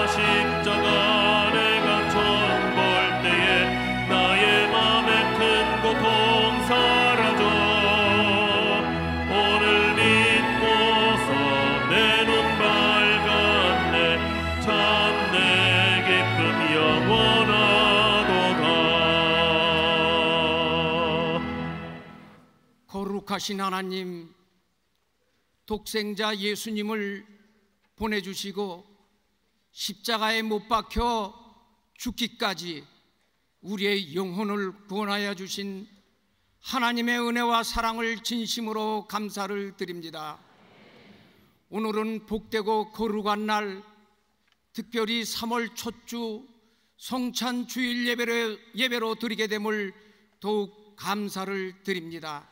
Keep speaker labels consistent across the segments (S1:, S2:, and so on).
S1: 십자가 내가 처음 볼 때에 나의 맘에 큰 고통 사라져 오늘 믿고서 내 눈 밝았네 참 내 기쁨 영원하도다.
S2: 거룩하신 하나님, 독생자 예수님을 보내주시고 십자가에 못 박혀 죽기까지 우리의 영혼을 구원하여 주신 하나님의 은혜와 사랑을 진심으로 감사를 드립니다. 오늘은 복되고 거룩한 날, 특별히 3월 첫주 성찬 주일 예배로 드리게 됨을 더욱 감사를 드립니다.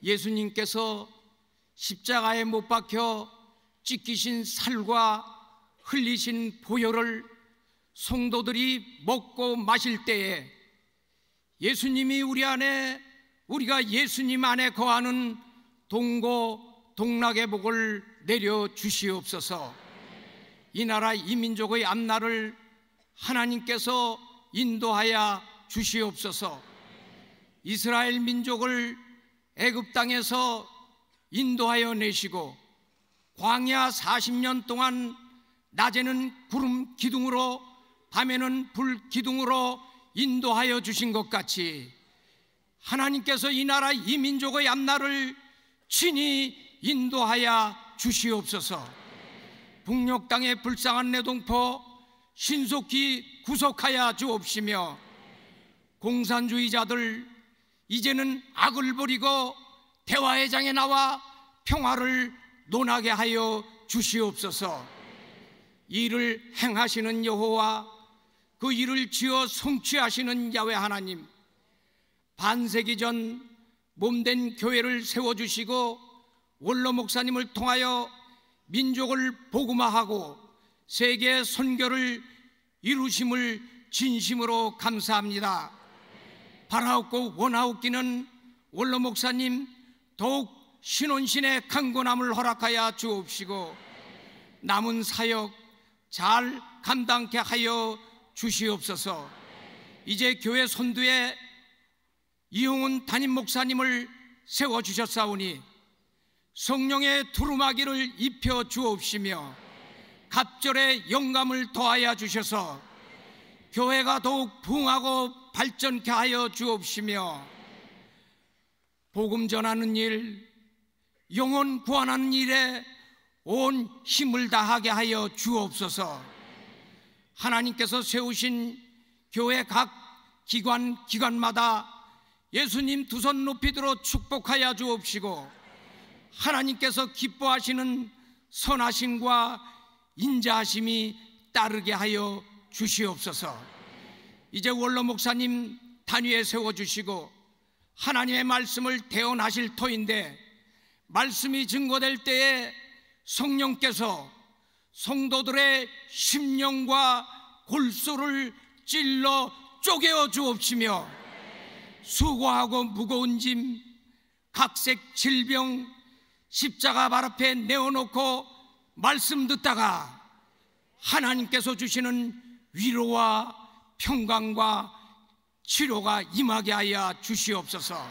S2: 예수님께서 십자가에 못 박혀 찢기신 살과 흘리신 보혈을 성도들이 먹고 마실 때에 예수님이 우리 안에, 우리가 예수님 안에 거하는 동고 동락의 복을 내려 주시옵소서. 이 나라 이 민족의 앞날을 하나님께서 인도하여 주시옵소서. 이스라엘 민족을 애굽 땅에서 인도하여 내시고 광야 40년 동안 낮에는 구름 기둥으로 밤에는 불 기둥으로 인도하여 주신 것 같이 하나님께서 이 나라 이 민족의 앞날을 친히 인도하여 주시옵소서. 북녘 땅의 불쌍한 내동포 신속히 구속하여 주옵시며 공산주의자들 이제는 악을 버리고 대화의 장에 나와 평화를 논하게 하여 주시옵소서. 이 일을 행하시는 여호와, 그 일을 지어 성취하시는 야훼 하나님, 반세기 전 몸된 교회를 세워주시고 원로 목사님을 통하여 민족을 복음화하고 세계 선교를 이루심을 진심으로 감사합니다. 바라옵고 원하옵기는 원로 목사님 더욱 신혼신의 강건함을 허락하여 주옵시고 남은 사역 잘 감당케 하여 주시옵소서. 이제 교회 선두에 이용훈 담임 목사님을 세워주셨사오니 성령의 두루마기를 입혀 주옵시며 갑절의 영감을 더하여 주셔서 교회가 더욱 부흥하고 발전케 하여 주옵시며 복음 전하는 일, 영혼 구원하는 일에 온 힘을 다하게 하여 주옵소서. 하나님께서 세우신 교회 각 기관마다 예수님 두 손 높이 들어 축복하여 주옵시고 하나님께서 기뻐하시는 선하심과 인자하심이 따르게 하여 주시옵소서. 이제 원로 목사님 단위에 세워주시고 하나님의 말씀을 대언하실 터인데 말씀이 증거될 때에 성령께서 성도들의 심령과 골수를 찔러 쪼개어 주옵시며 수고하고 무거운 짐, 각색 질병 십자가 발 앞에 내어놓고 말씀 듣다가 하나님께서 주시는 위로와 평강과 치료가 임하게 하여 주시옵소서.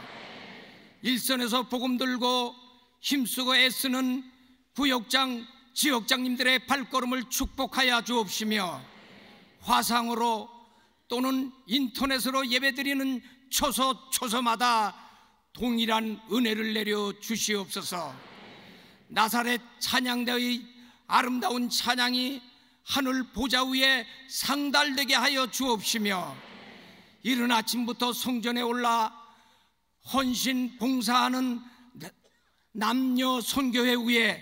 S2: 일선에서 복음 들고 힘쓰고 애쓰는 구역장, 지역장님들의 발걸음을 축복하여 주옵시며 화상으로 또는 인터넷으로 예배드리는 초소마다 동일한 은혜를 내려 주시옵소서. 나사렛 찬양대의 아름다운 찬양이 하늘 보좌 위에 상달되게 하여 주옵시며 이른 아침부터 성전에 올라 헌신 봉사하는 남녀 선교회 위에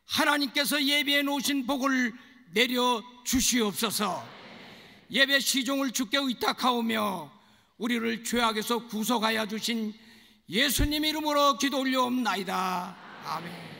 S2: 하나님께서 예배해 놓으신 복을 내려 주시옵소서. 예배 시종을 주께 의탁하오며 우리를 죄악에서 구속하여 주신 예수님 이름으로 기도 올려옵나이다. 아멘.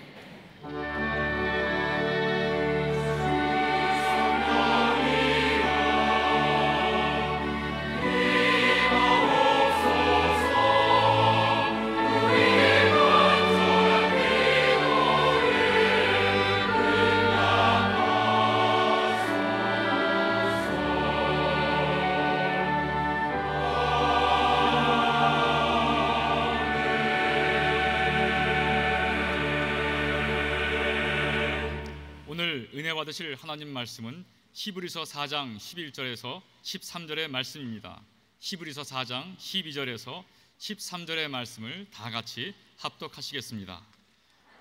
S3: 받으실 하나님 말씀은 히브리서 4장 11절에서 13절의 말씀입니다. 히브리서 4장 12절에서 13절의 말씀을 다 같이 합독하시겠습니다.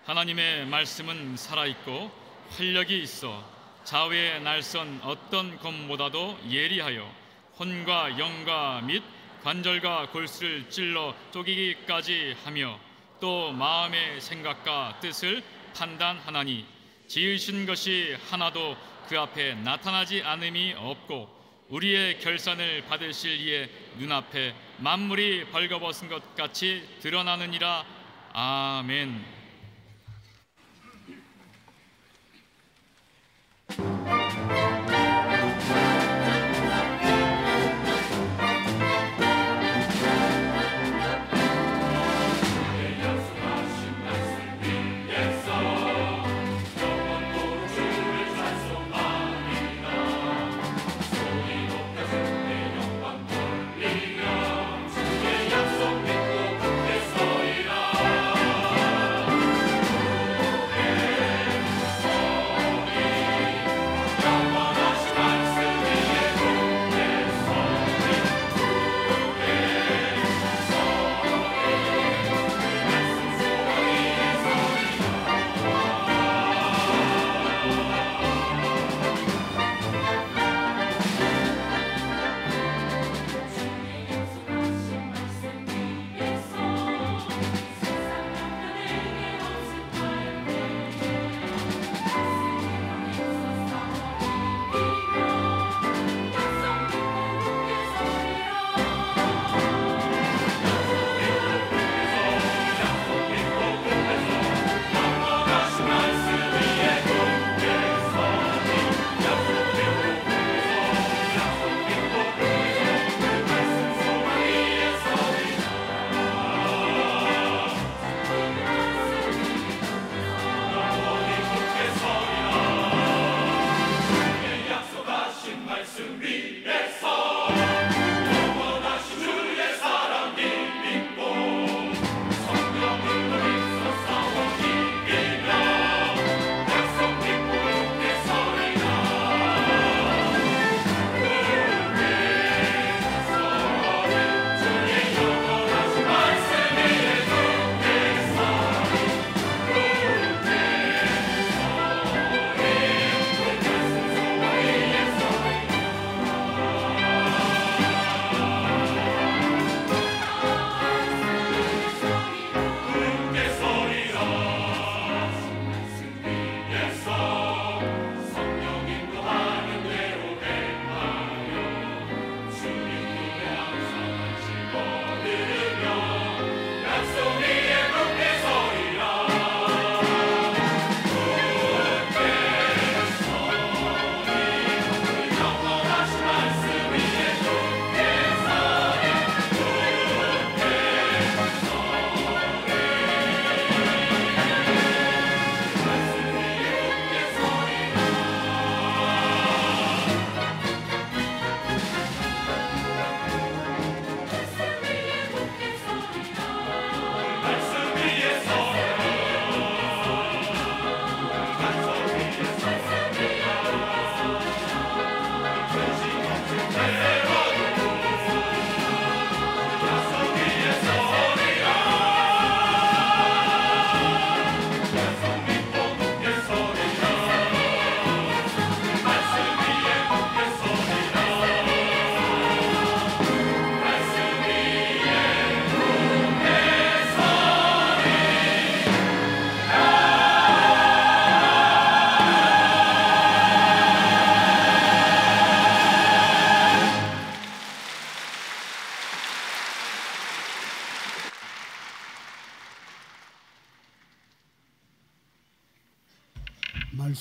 S3: 하나님의 말씀은 살아있고 활력이 있어 좌우에 날선 어떤 검보다도 예리하여 혼과 영과 및 관절과 골수를 찔러 쪼개기까지 하며 또 마음의 생각과 뜻을 판단하나니 지으신 것이 하나도 그 앞에 나타나지 않음이 없고 우리의 결산을 받으실 이의 눈앞에 만물이 벌거벗은 것 같이 드러나느니라. 아멘.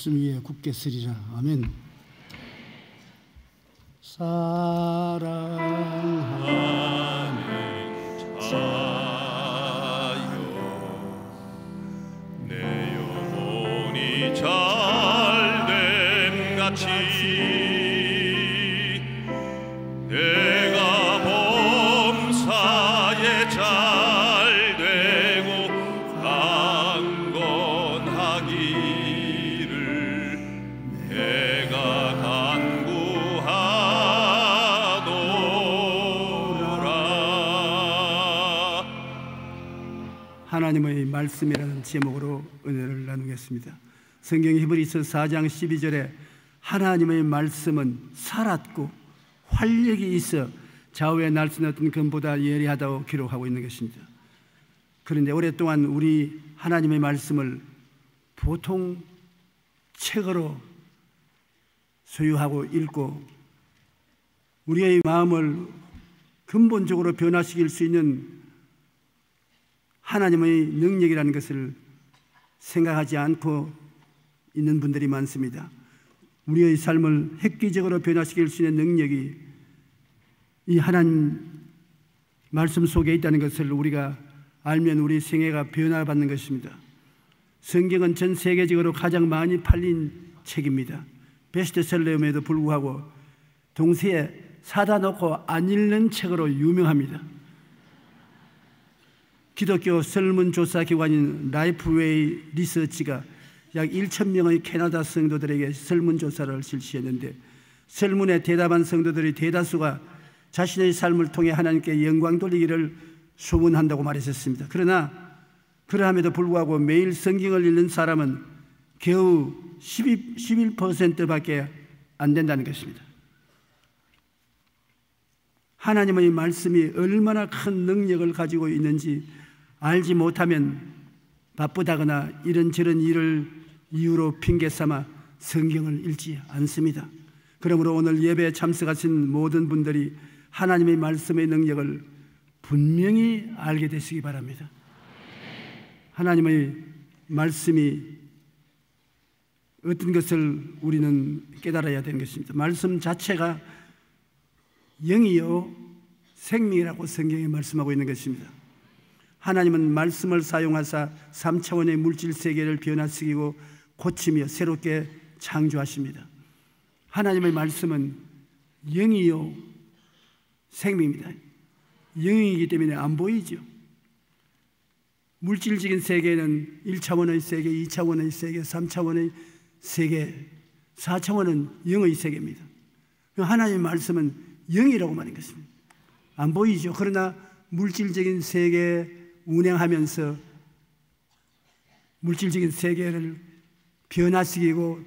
S4: 말씀 위에 굳게 서리라. 아멘. 사랑하는
S1: 자여 내 영혼이 잘됨 같이 내가 범사에 잘되고 강건하기를
S4: 하나님의 말씀이라는 제목으로 은혜를 나누겠습니다. 성경 히브리서 4장 12절에 하나님의 말씀은 살았고 활력이 있어 좌우에 날씬했던 금보다 예리하다고 기록하고 있는 것입니다. 그런데 오랫동안 우리 하나님의 말씀을 보통 책으로 소유하고 읽고 우리의 마음을 근본적으로 변화시킬 수 있는 하나님의 능력이라는 것을 생각하지 않고 있는 분들이 많습니다. 우리의 삶을 획기적으로 변화시킬 수 있는 능력이 이 하나님 말씀 속에 있다는 것을 우리가 알면 우리 생애가 변화받는 것입니다. 성경은 전 세계적으로 가장 많이 팔린 책입니다. 베스트셀러임에도 불구하고 동시에 사다 놓고 안 읽는 책으로 유명합니다. 기독교 설문조사 기관인 라이프웨이 리서치가 약 1,000명의 캐나다 성도들에게 설문조사를 실시했는데 설문에 대답한 성도들이 대다수가 자신의 삶을 통해 하나님께 영광 돌리기를 소원한다고 말했었습니다. 그러나 그러함에도 불구하고 매일 성경을 읽는 사람은 겨우 11%밖에 안 된다는 것입니다. 하나님의 말씀이 얼마나 큰 능력을 가지고 있는지 알지 못하면 바쁘다거나 이런저런 일을 이유로 핑계 삼아 성경을 읽지 않습니다. 그러므로 오늘 예배에 참석하신 모든 분들이 하나님의 말씀의 능력을 분명히 알게 되시기 바랍니다. 하나님의 말씀이 어떤 것을 우리는 깨달아야 되는 것입니다. 말씀 자체가 영이요 생명이라고 성경에 말씀하고 있는 것입니다. 하나님은 말씀을 사용하사 3차원의 물질 세계를 변화시키고 고치며 새롭게 창조하십니다. 하나님의 말씀은 영이요 생명입니다. 영이기 때문에 안 보이죠. 물질적인 세계는 1차원의 세계, 2차원의 세계, 3차원의 세계, 4차원은 영의 세계입니다. 하나님의 말씀은 영이라고 말하는 것입니다. 안 보이죠. 그러나 물질적인 세계에 운행하면서 물질적인 세계를 변화시키고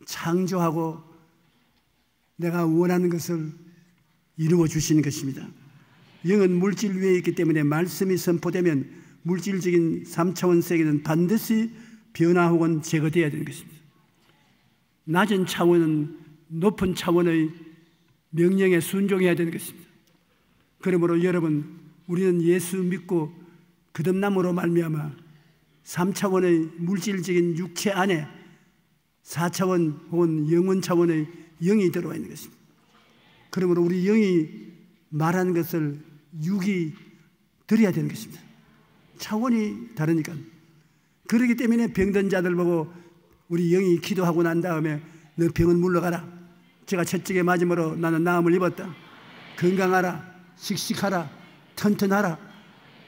S4: 창조하고 내가 원하는 것을 이루어 주시는 것입니다. 영은 물질 위에 있기 때문에 말씀이 선포되면 물질적인 3차원 세계는 반드시 변화 혹은 제거되어야 되는 것입니다. 낮은 차원은 높은 차원의 명령에 순종해야 되는 것입니다. 그러므로 여러분, 우리는 예수 믿고 거듭남으로 말미암아 3차원의 물질적인 육체 안에 4차원 혹은 영혼 차원의 영이 들어와 있는 것입니다. 그러므로 우리 영이 말하는 것을 육이 들어야 되는 것입니다. 차원이 다르니까. 그렇기 때문에 병든 자들 보고 우리 영이 기도하고 난 다음에 너 병은 물러가라. 제가 첫째에 맞음으로 나는 나음을 입었다. 건강하라. 씩씩하라. 튼튼하라.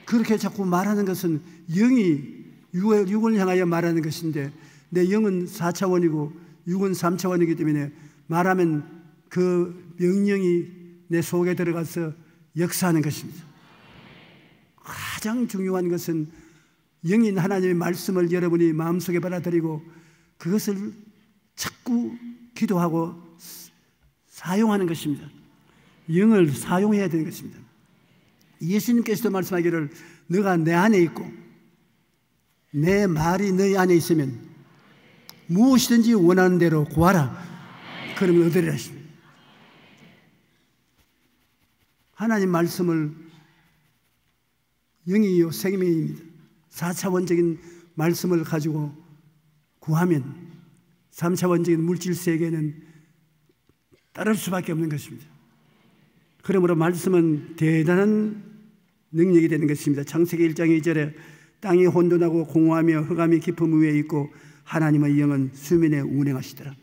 S4: 그렇게 자꾸 말하는 것은 영이 육을 향하여 말하는 것인데 내 영은 4차원이고 육은 3차원이기 때문에 말하면 그 명령이 내 속에 들어가서 역사하는 것입니다. 가장 중요한 것은 영인 하나님의 말씀을 여러분이 마음속에 받아들이고 그것을 자꾸 기도하고 사용하는 것입니다. 영을 사용해야 되는 것입니다. 예수님께서도 말씀하기를 너가 내 안에 있고 내 말이 너희 안에 있으면 무엇이든지 원하는 대로 구하라. 그러면 얻으리라 하십니다. 하나님 말씀을 영이요 생명입니다. 4차원적인 말씀을 가지고 구하면 3차원적인 물질 세계는 따를 수밖에 없는 것입니다. 그러므로 말씀은 대단한 능력이 되는 것입니다. 창세기 1장 2절에 땅이 혼돈하고 공허하며 흑암이 깊음 위에 있고 하나님의 영은 수면에 운행하시더라.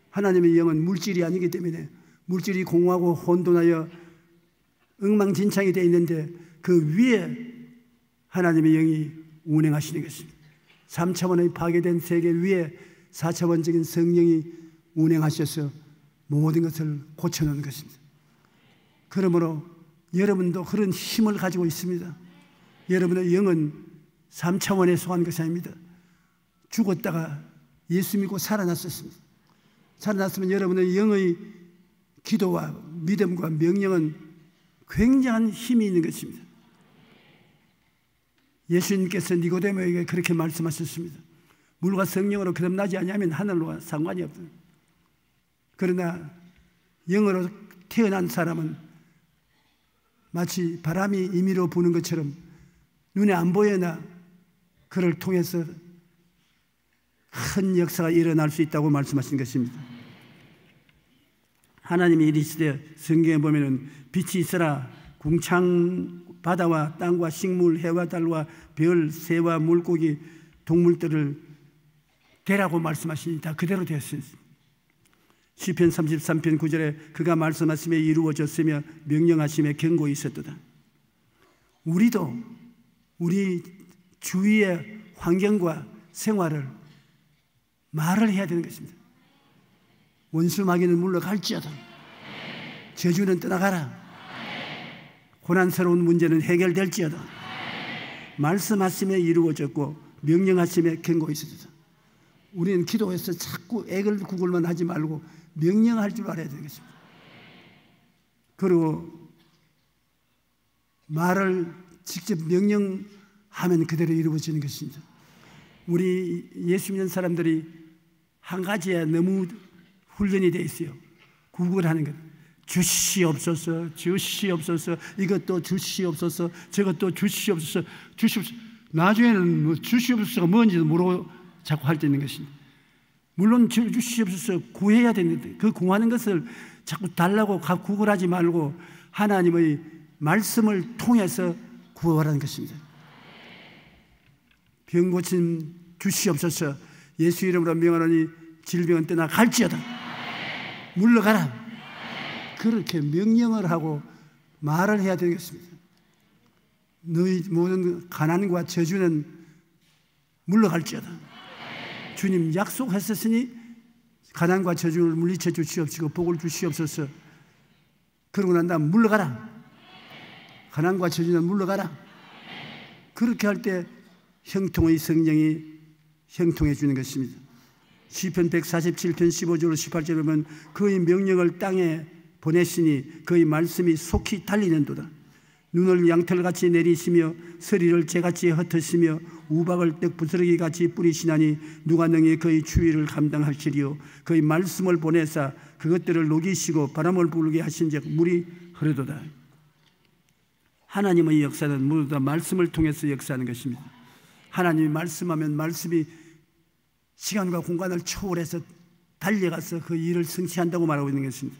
S4: 하나님의 영은 물질이 아니기 때문에 물질이 공허하고 혼돈하여 엉망진창이 되어 있는데 그 위에 하나님의 영이 운행하시는 것입니다. 3차원의 파괴된 세계 위에 4차원적인 성령이 운행하셔서 모든 것을 고쳐놓는 것입니다. 그러므로 여러분도 그런 힘을 가지고 있습니다. 여러분의 영은 3차원에 속한 것이 아닙니다. 죽었다가 예수 믿고 살아났었습니다. 살아났으면 여러분의 영의 기도와 믿음과 명령은 굉장한 힘이 있는 것입니다. 예수님께서 니고데모에게 그렇게 말씀하셨습니다. 물과 성령으로 거듭나지 아니하면 하늘과 상관이 없다. 그러나 영으로 태어난 사람은 마치 바람이 임의로 부는 것처럼 눈에 안 보여나 그를 통해서 큰 역사가 일어날 수 있다고 말씀하신 것입니다. 하나님이 이르시되 성경에 보면은 빛이 있어라 궁창 바다와 땅과 식물 해와 달과 별 새와 물고기 동물들을 되라고 말씀하시니 다 그대로 되었습니다. 시편 33편 9절에 그가 말씀하심에 이루어졌으며 명령하심에 경고히 있었도다. 우리도 우리 주위의 환경과 생활을 말을 해야 되는 것입니다. 원수 마귀는 물러갈지어다. 저주는 떠나가라. 고난스러운 문제는 해결될지어다. 말씀하심에 이루어졌고 명령하심에 경고히 있었도다. 우리는 기도해서 자꾸 애걸구걸만 하지 말고 명령할 줄 알아야 되는 것입니다. 그리고 말을 직접 명령하면 그대로 이루어지는 것입니다. 우리 예수 믿는 사람들이 한 가지에 너무 훈련이 되어 있어요. 구걸하는 것. 주시옵소서, 주시옵소서, 이것도 주시옵소서, 저것도 주시옵소서, 주시옵소서. 나중에는 뭐 주시옵소서가 뭔지도 모르고 자꾸 할 때 있는 것입니다. 물론 주시옵소서 구해야 되는데 그 구하는 것을 자꾸 달라고 구걸하지 말고 하나님의 말씀을 통해서 구하라는 것입니다. 병 고침 주시옵소서. 예수 이름으로 명하노니 질병은 떠나 갈지어다. 물러가라. 그렇게 명령을 하고 말을 해야 되겠습니다. 너희 모든 가난과 저주는 물러갈지어다. 주님 약속하셨으니 가난과 저주를 물리쳐 주시옵시고 복을 주시옵소서. 그러고 난 다음 물러가라. 가난과 저주는 물러가라. 그렇게 할 때 형통의 성령이 형통해 주는 것입니다. 시편 147편 15절 18절에 보면 그의 명령을 땅에 보내시니 그의 말씀이 속히 달리는도다. 눈을 양털같이 내리시며 서리를 재같이 흩으시며 우박을 떡 부스러기같이 뿌리시나니 누가 능히 그의 추위를 감당하시리요. 그의 말씀을 보내사 그것들을 녹이시고 바람을 불게 하신즉 물이 흐르도다. 하나님의 역사는 모두 다 말씀을 통해서 역사하는 것입니다. 하나님이 말씀하면 말씀이 시간과 공간을 초월해서 달려가서 그 일을 성취한다고 말하고 있는 것입니다.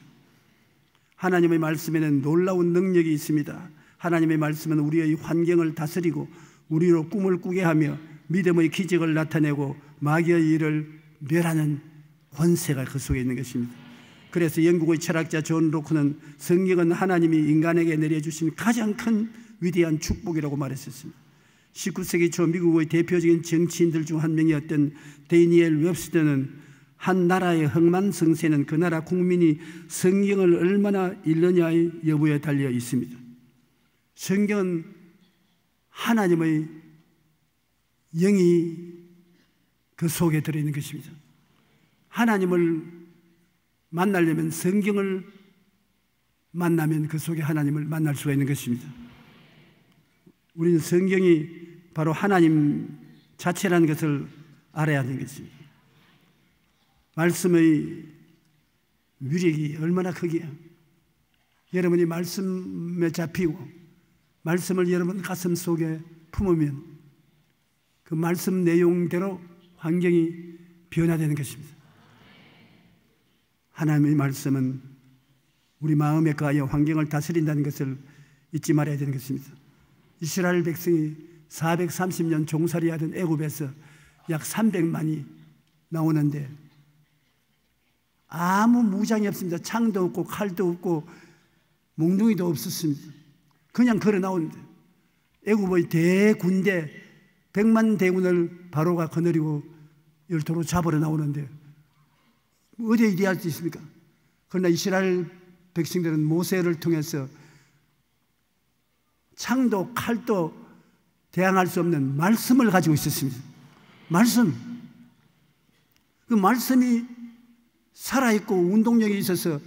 S4: 하나님의 말씀에는 놀라운 능력이 있습니다. 하나님의 말씀은 우리의 환경을 다스리고 우리로 꿈을 꾸게 하며 믿음의 기적을 나타내고 마귀의 일을 멸하는 권세가 그 속에 있는 것입니다. 그래서 영국의 철학자 존 로크는 성경은 하나님이 인간에게 내려주신 가장 큰 위대한 축복이라고 말했었습니다. 19세기 초 미국의 대표적인 정치인들 중 한 명이었던 데니엘 웹스터는 한 나라의 흥망성쇠는 그 나라 국민이 성경을 얼마나 읽느냐의 여부에 달려 있습니다. 성경은 하나님의 영이 그 속에 들어있는 것입니다. 하나님을 만나려면 성경을 만나면 그 속에 하나님을 만날 수가 있는 것입니다. 우리는 성경이 바로 하나님 자체라는 것을 알아야 하는 것입니다. 말씀의 위력이 얼마나 크기야. 여러분이 말씀에 잡히고 말씀을 여러분 가슴 속에 품으면 그 말씀 내용대로 환경이 변화되는 것입니다. 하나님의 말씀은 우리 마음에 가하여 환경을 다스린다는 것을 잊지 말아야 되는 것입니다. 이스라엘 백성이 430년 종살이하던 애굽에서 약 300만이 나오는데 아무 무장이 없습니다. 창도 없고 칼도 없고 몽둥이도 없었습니다. 그냥 걸어 나오는데 애굽의 대군대 100만 대군을 바로가 거느리고 열도로 잡으러 나오는데 어디에 이리할 수 있습니까? 그러나 이스라엘 백성들은 모세를 통해서 창도 칼도 대항할 수 없는 말씀을 가지고 있었습니다. 말씀. 그 말씀이 살아있고 운동력이 있어서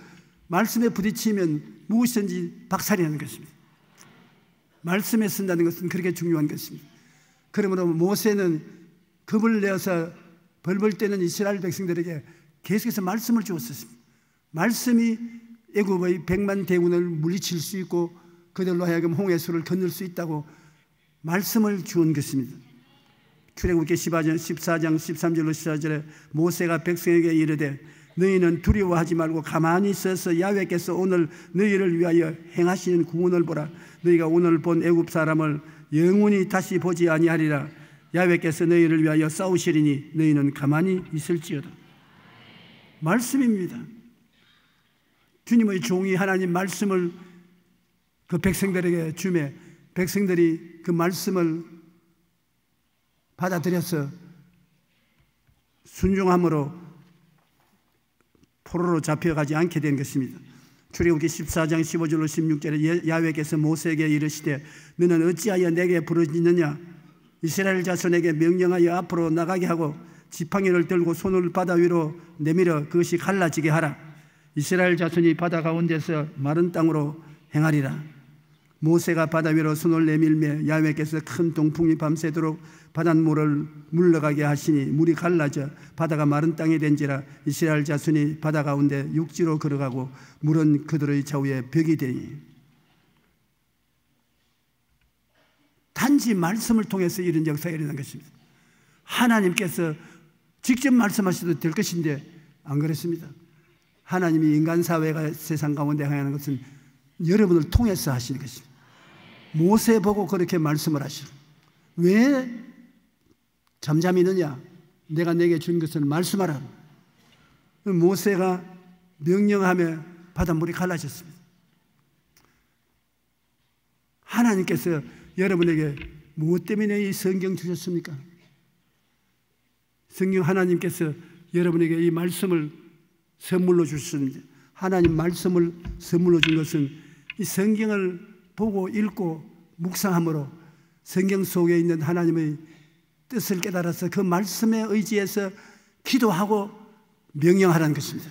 S4: 말씀에 부딪히면 무엇이든지 박살이 나는 것입니다. 말씀에 쓴다는 것은 그렇게 중요한 것입니다. 그러므로 모세는 겁을 내어서 벌벌 떠는 이스라엘 백성들에게 계속해서 말씀을 주었습니다. 말씀이 애굽의 100만 대군을 물리칠 수 있고 그들로 하여금 홍해수를 건널 수 있다고 말씀을 주은 것입니다. 출애굽기 14장 13절로 14절에 모세가 백성에게 이르되 너희는 두려워하지 말고 가만히 서서 야훼께서 오늘 너희를 위하여 행하시는 구원을 보라. 너희가 오늘 본 애굽 사람을 영원히 다시 보지 아니하리라. 야훼께서 너희를 위하여 싸우시리니 너희는 가만히 있을지어다. 말씀입니다. 주님의 종이 하나님 말씀을 그 백성들에게 주매 백성들이 그 말씀을 받아들여서 순종함으로 포로로 잡혀가지 않게 된 것입니다. 출애굽기 14장 15절로 16절에 야훼께서 모세에게 이르시되 너는 어찌하여 내게 부르짖느냐. 이스라엘 자손에게 명령하여 앞으로 나가게 하고 지팡이를 들고 손을 바다 위로 내밀어 그것이 갈라지게 하라. 이스라엘 자손이 바다 가운데서 마른 땅으로 행하리라. 모세가 바다 위로 손을 내밀매 야훼께서 큰 동풍이 밤새도록 바닷물을 물러가게 하시니 물이 갈라져 바다가 마른 땅이 된지라. 이스라엘 자손이 바다 가운데 육지로 걸어가고 물은 그들의 좌우에 벽이 되니. 단지 말씀을 통해서 이런 역사가 일어난 것입니다. 하나님께서 직접 말씀하셔도 될 것인데 안 그렇습니다. 하나님이 인간 사회가 세상 가운데 행하는 것은 여러분을 통해서 하시는 것입니다. 모세 보고 그렇게 말씀을 하시오. 왜 잠잠히 있느냐? 내가 내게 준 것을 말씀하라. 모세가 명령하며 바닷물이 갈라졌습니다. 하나님께서 여러분에게 무엇 때문에 이 성경 주셨습니까? 성경 하나님께서 여러분에게 이 말씀을 선물로 주셨습니다. 하나님 말씀을 선물로 준 것은 이 성경을 보고 읽고 묵상함으로 성경 속에 있는 하나님의 뜻을 깨달아서 그 말씀에 의지해서 기도하고 명령하라는 것입니다.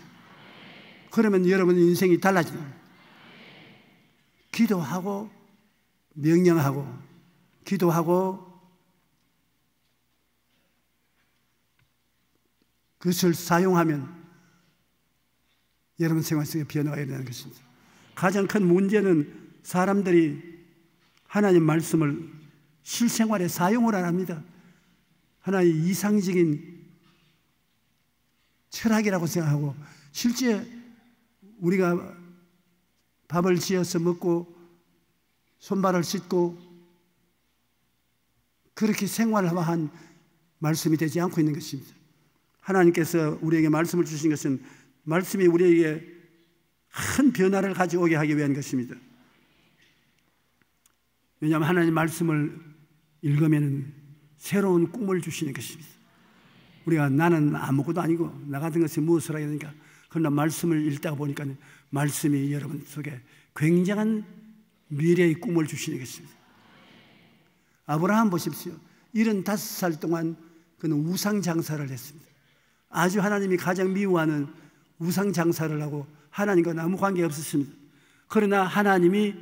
S4: 그러면 여러분의 인생이 달라집니다. 기도하고 명령하고 기도하고 그것을 사용하면 여러분 생활 속에 변화가 일어나는 것입니다. 가장 큰 문제는 사람들이 하나님 말씀을 실생활에 사용을 안 합니다. 하나의 이상적인 철학이라고 생각하고 실제 우리가 밥을 지어서 먹고 손발을 씻고 그렇게 생활화한 말씀이 되지 않고 있는 것입니다. 하나님께서 우리에게 말씀을 주신 것은 말씀이 우리에게 큰 변화를 가져오게 하기 위한 것입니다. 왜냐하면 하나님 말씀을 읽으면 새로운 꿈을 주시는 것입니다. 우리가 나는 아무것도 아니고 나 같은 것이 무엇을 하게 되니까 그러나 말씀을 읽다가 보니까 말씀이 여러분 속에 굉장한 미래의 꿈을 주시는 것입니다. 아브라함 보십시오. 75살 동안 그는 우상 장사를 했습니다. 아주 하나님이 가장 미워하는 우상 장사를 하고 하나님과 아무 관계 없었습니다. 그러나 하나님이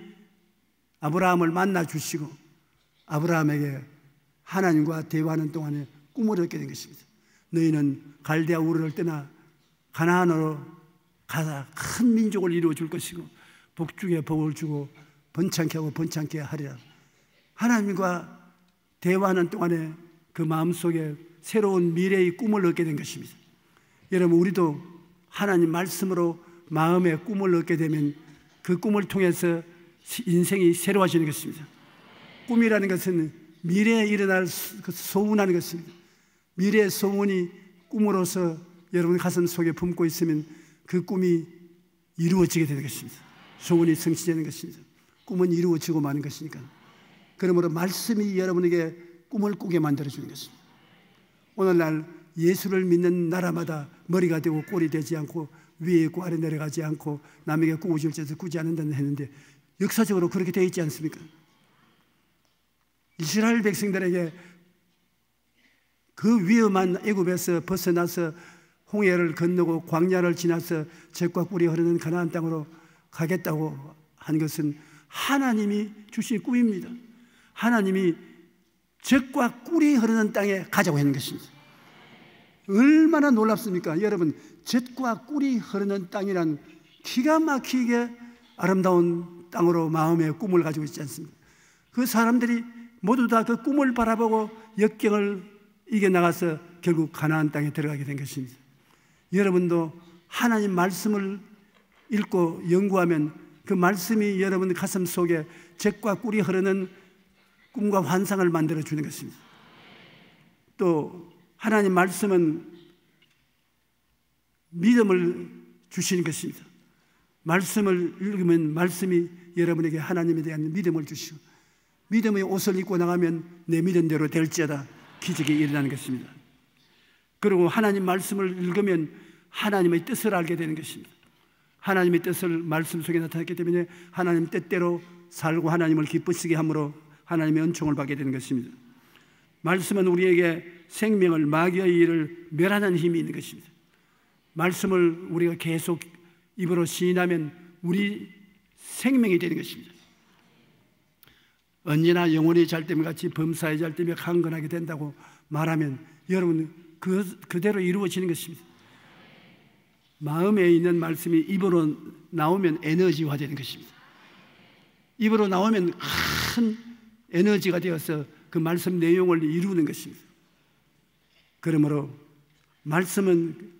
S4: 아브라함을 만나 주시고 아브라함에게 하나님과 대화하는 동안에 꿈을 얻게 된 것입니다. 너희는 갈대아 우르를 떠나 가나안으로 가서 큰 민족을 이루어 줄 것이고 복중에 복을 주고 번창케 하고 번창케 하리라. 하나님과 대화하는 동안에 그 마음속에 새로운 미래의 꿈을 얻게 된 것입니다. 여러분 우리도 하나님 말씀으로 마음의 꿈을 얻게 되면 그 꿈을 통해서 인생이 새로워지는 것입니다. 꿈이라는 것은 미래에 일어날 소원하는 것입니다. 미래의 소원이 꿈으로서 여러분 가슴 속에 품고 있으면 그 꿈이 이루어지게 되는 것입니다. 소원이 성취되는 것입니다. 꿈은 이루어지고 마는 것이니까. 그러므로 말씀이 여러분에게 꿈을 꾸게 만들어주는 것입니다. 오늘날 예수를 믿는 나라마다 머리가 되고 꼴이 되지 않고 위에 있고 아래 내려가지 않고 남에게 꾸어줄 때도 꾸지 않는다는 했는데 역사적으로 그렇게 되어 있지 않습니까? 이스라엘 백성들에게 그 위험한 애굽에서 벗어나서 홍해를 건너고 광야를 지나서 젖과 꿀이 흐르는 가나안 땅으로 가겠다고 한 것은 하나님이 주신 꿈입니다. 하나님이 젖과 꿀이 흐르는 땅에 가자고 하는 것입니다. 얼마나 놀랍습니까? 여러분, 젖과 꿀이 흐르는 땅이란 기가 막히게 아름다운 땅으로 마음의 꿈을 가지고 있지 않습니까? 그 사람들이 모두 다 그 꿈을 바라보고 역경을 이겨나가서 결국 가나안 땅에 들어가게 된 것입니다. 여러분도 하나님 말씀을 읽고 연구하면 그 말씀이 여러분 가슴 속에 젖과 꿀이 흐르는 꿈과 환상을 만들어주는 것입니다. 또 하나님 말씀은 믿음을 주시는 것입니다. 말씀을 읽으면 말씀이 여러분에게 하나님에 대한 믿음을 주시고, 믿음의 옷을 입고 나가면 내 믿음대로 될지어다 기적이 일어나는 것입니다. 그리고 하나님 말씀을 읽으면 하나님의 뜻을 알게 되는 것입니다. 하나님의 뜻을 말씀 속에 나타났기 때문에 하나님 뜻대로 살고 하나님을 기쁘시게 함으로 하나님의 은총을 받게 되는 것입니다. 말씀은 우리에게 생명을, 마귀의 일을 멸하는 힘이 있는 것입니다. 말씀을 우리가 계속 입으로 시인하면 우리 생명이 되는 것입니다. 언제나 영혼이 잘됨을 같이 범사에 잘되며 강건하게 된다고 말하면 여러분 그대로 이루어지는 것입니다. 마음에 있는 말씀이 입으로 나오면 에너지화 되는 것입니다. 입으로 나오면 큰 에너지가 되어서 그 말씀 내용을 이루는 것입니다. 그러므로 말씀은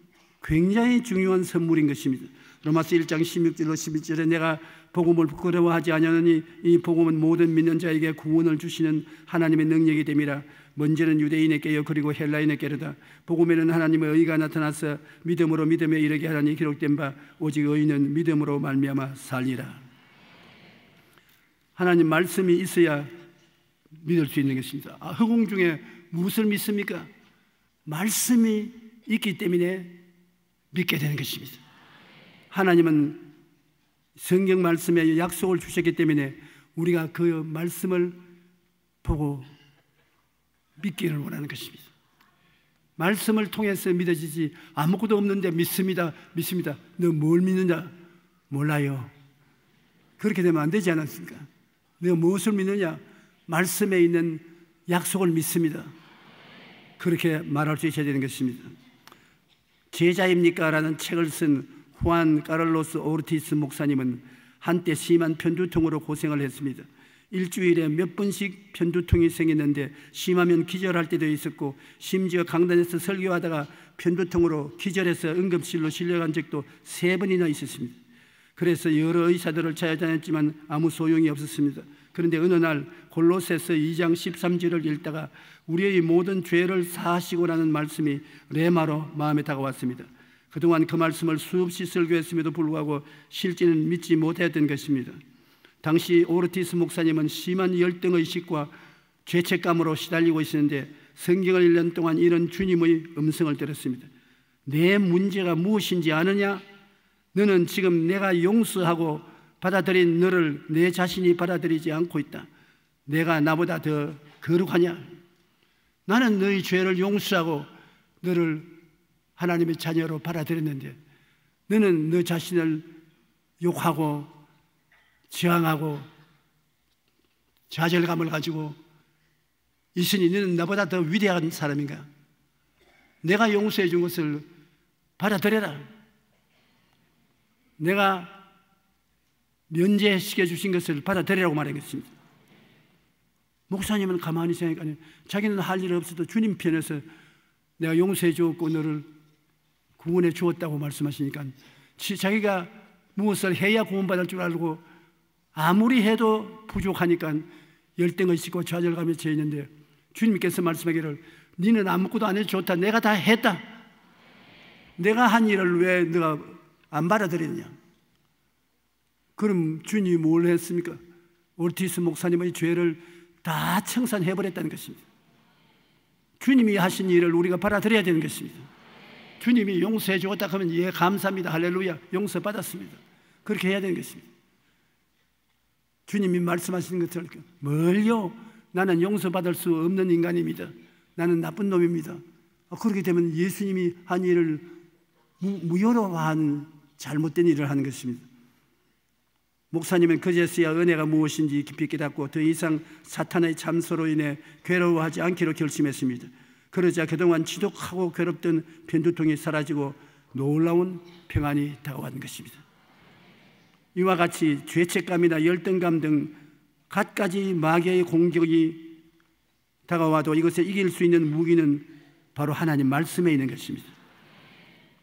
S4: 굉장히 중요한 선물인 것입니다. 로마서 1장 16절로 11절에 내가 복음을 부끄러워하지 아니하노니 이 복음은 모든 믿는 자에게 구원을 주시는 하나님의 능력이 됨이라. 먼저는 유대인에게요 그리고 헬라인에게로다. 복음에는 하나님의 의가 나타나서 믿음으로 믿음에 이르게 하라니 기록된 바 오직 의인은 믿음으로 말미암아 살리라. 하나님 말씀이 있어야 믿을 수 있는 것입니다. 허공 중에 무엇을 믿습니까? 말씀이 있기 때문에 믿게 되는 것입니다. 하나님은 성경 말씀에 약속을 주셨기 때문에 우리가 그 말씀을 보고 믿기를 원하는 것입니다. 말씀을 통해서 믿어지지 아무것도 없는데 믿습니다. 너 뭘 믿느냐? 몰라요. 그렇게 되면 안 되지 않았습니까? 내가 무엇을 믿느냐? 말씀에 있는 약속을 믿습니다. 그렇게 말할 수 있어야 되는 것입니다. 제자입니까? 라는 책을 쓴 후안 카를로스 오르티스 목사님은 한때 심한 편두통으로 고생을 했습니다. 일주일에 몇 번씩 편두통이 생겼는데 심하면 기절할 때도 있었고 심지어 강단에서 설교하다가 편두통으로 기절해서 응급실로 실려간 적도 3번이나 있었습니다. 그래서 여러 의사들을 찾아다녔지만 아무 소용이 없었습니다. 그런데 어느 날 골로새서 2장 13절을 읽다가 우리의 모든 죄를 사하시고라는 말씀이 레마로 마음에 다가왔습니다. 그동안 그 말씀을 수없이 설교했음에도 불구하고 실제는 믿지 못했던 것입니다. 당시 오르티스 목사님은 심한 열등의식과 죄책감으로 시달리고 있었는데 성경을 1년 동안 이런 주님의 음성을 들었습니다. 내 문제가 무엇인지 아느냐? 너는 지금 내가 용서하고 받아들인 너를 내 자신이 받아들이지 않고 있다. 내가 나보다 더 거룩하냐? 나는 너의 죄를 용서하고 너를 하나님의 자녀로 받아들였는데 너는 너 자신을 욕하고 저항하고 좌절감을 가지고 있으니 너는 나보다 더 위대한 사람인가? 내가 용서해 준 것을 받아들여라. 내가 면제시켜 주신 것을 받아들이라고 말하겠습니다. 목사님은 가만히 생각하니 자기는 할 일 없어도 주님 편에서 내가 용서해 주었고 너를 구원해 주었다고 말씀하시니까 자기가 무엇을 해야 구원받을 줄 알고 아무리 해도 부족하니까 열등의식과 좌절감에 처해 있는데 주님께서 말씀하기를 너는 아무것도 안 해도 좋다. 내가 다 했다. 내가 한 일을 왜 너가 안 받아들였냐? 그럼 주님이 뭘 했습니까? 오르티스 목사님의 죄를 다 청산해버렸다는 것입니다. 주님이 하신 일을 우리가 받아들여야 되는 것입니다. 주님이 용서해 주었다 하면 예 감사합니다. 할렐루야. 용서받았습니다. 그렇게 해야 되는 것입니다. 주님이 말씀하시는 것을 뭘요? 나는 용서받을 수 없는 인간입니다. 나는 나쁜 놈입니다. 그렇게 되면 예수님이 한 일을 무효로한 잘못된 일을 하는 것입니다. 목사님은 그제서야 은혜가 무엇인지 깊이 깨닫고 더 이상 사탄의 참소로 인해 괴로워하지 않기로 결심했습니다. 그러자 그동안 지독하고 괴롭던 편두통이 사라지고 놀라운 평안이 다가온 것입니다. 이와 같이 죄책감이나 열등감 등 갖가지 마귀의 공격이 다가와도 이것을 이길 수 있는 무기는 바로 하나님 말씀에 있는 것입니다.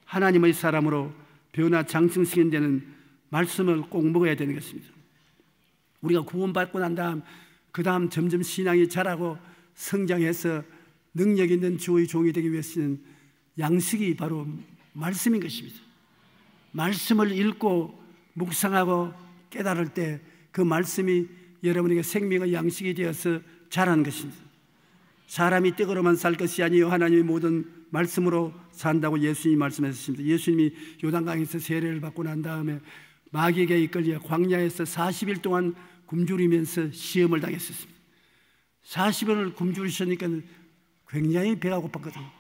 S4: 하나님의 사람으로 변화 장승시킨 데는 말씀을 꼭 먹어야 되는 것입니다. 우리가 구원받고 난 다음 그 다음 점점 신앙이 자라고 성장해서 능력 있는 주의 종이 되기 위해서는 양식이 바로 말씀인 것입니다. 말씀을 읽고 묵상하고 깨달을 때 그 말씀이 여러분에게 생명의 양식이 되어서 자라는 것입니다. 사람이 떡으로만 살 것이 아니요 하나님의 모든 말씀으로 산다고 예수님이 말씀하셨습니다. 예수님이 요단강에서 세례를 받고 난 다음에 마귀에게 이끌려 광야에서 40일 동안 굶주리면서 시험을 당했었습니다. 40일을 굶주리시니까 굉장히 배가 고팠거든요.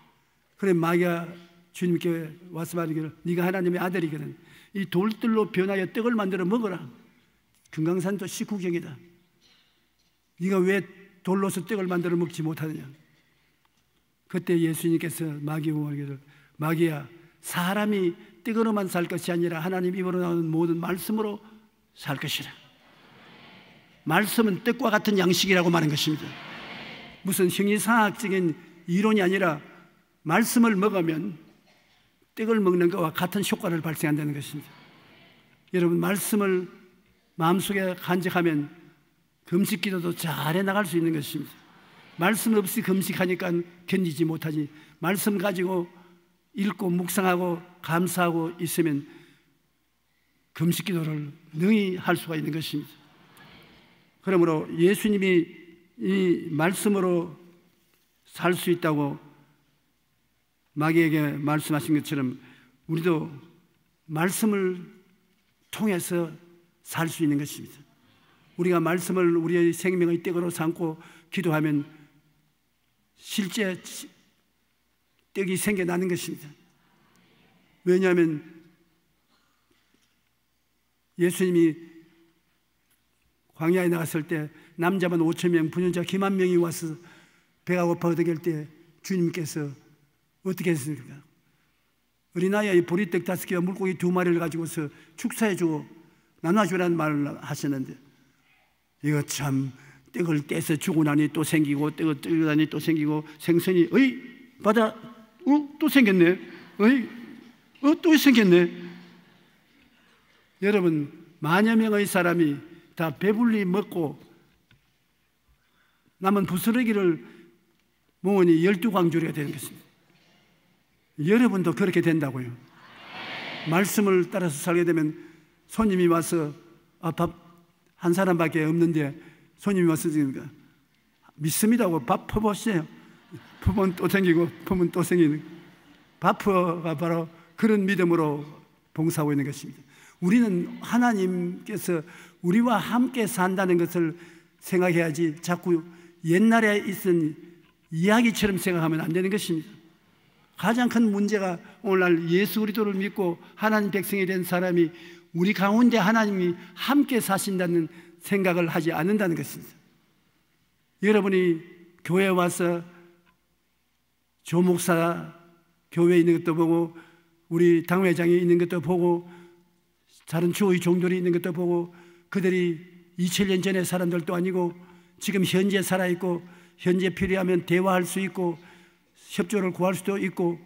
S4: 그래 마귀가 주님께 와서 말하기를 네가 하나님의 아들이거든 이 돌들로 변하여 떡을 만들어 먹어라. 금강산도 식후경이다. 네가 왜 돌로서 떡을 만들어 먹지 못하느냐. 그때 예수님께서 마귀에게 말하기를 마귀야 사람이 떡으로만 살 것이 아니라 하나님 입으로 나오는 모든 말씀으로 살 것이라. 말씀은 떡과 같은 양식이라고 말한 것입니다. 무슨 형이상학적인 이론이 아니라 말씀을 먹으면 떡을 먹는 것과 같은 효과를 발생한다는 것입니다. 여러분 말씀을 마음속에 간직하면 금식기도도 잘 해나갈 수 있는 것입니다. 말씀 없이 금식하니까 견디지 못하지 말씀 가지고 읽고 묵상하고 감사하고 있으면 금식기도를 능히 할 수가 있는 것입니다. 그러므로 예수님이 이 말씀으로 살 수 있다고 마귀에게 말씀하신 것처럼 우리도 말씀을 통해서 살 수 있는 것입니다. 우리가 말씀을 우리의 생명의 떡으로 삼고 기도하면 실제 떡이 생겨나는 것입니다. 왜냐하면 예수님이 광야에 나갔을 때 남자만 5,000명, 부녀자 기만 명이 와서 배가 고파 어떻게 할 때 주님께서 어떻게 했습니까? 어린아이의 보리떡 5개와 물고기 2마리를 가지고서 축사해주고 나눠주라는 말을 하셨는데 이거 참 떡을 떼서 주고 나니 또 생기고 떡을 떼고 나니 또 생기고 생선이 어이 바다 또 생겼네 어이 또 생겼네. 여러분 만여 명의 사람이 다 배불리 먹고 남은 부스러기를 모으니 12광주리가 되는 것입니다. 여러분도 그렇게 된다고요. 말씀을 따라서 살게 되면 손님이 와서 밥 한 사람밖에 없는데 손님이 와서 믿습니다고 밥 퍼보세요. 퍼면 또 생기고 퍼면 또 생기는 밥퍼가 바로 그런 믿음으로 봉사하고 있는 것입니다. 우리는 하나님께서 우리와 함께 산다는 것을 생각해야지 자꾸 옛날에 있은 이야기처럼 생각하면 안 되는 것입니다. 가장 큰 문제가 오늘날 예수 그리스도를 믿고 하나님 백성이 된 사람이 우리 가운데 하나님이 함께 사신다는 생각을 하지 않는다는 것입니다. 여러분이 교회에 와서 조 목사 교회에 있는 것도 보고 우리 당회장이 있는 것도 보고 다른 주의 종들이 있는 것도 보고 그들이 2000년 전의 사람들도 아니고 지금 현재 살아있고 현재 필요하면 대화할 수 있고 협조를 구할 수도 있고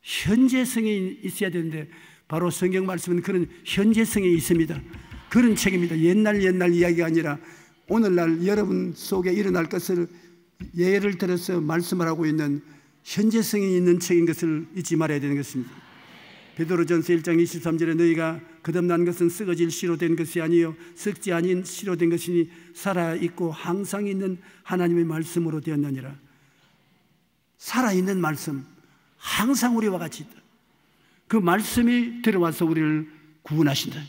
S4: 현재성이 있어야 되는데 바로 성경 말씀은 그런 현재성이 있습니다. 그런 책입니다. 옛날 이야기가 아니라 오늘날 여러분 속에 일어날 것을 예를 들어서 말씀을 하고 있는 현재성이 있는 책인 것을 잊지 말아야 되는 것입니다. 베드로전서 1장 23절에 너희가 거듭난 것은 썩어질 씨로 된 것이 아니요 썩지 아닌 씨로 된 것이니 살아있고 항상 있는 하나님의 말씀으로 되었느니라. 살아있는 말씀 항상 우리와 같이 있다. 그 말씀이 들어와서 우리를 구원하신다.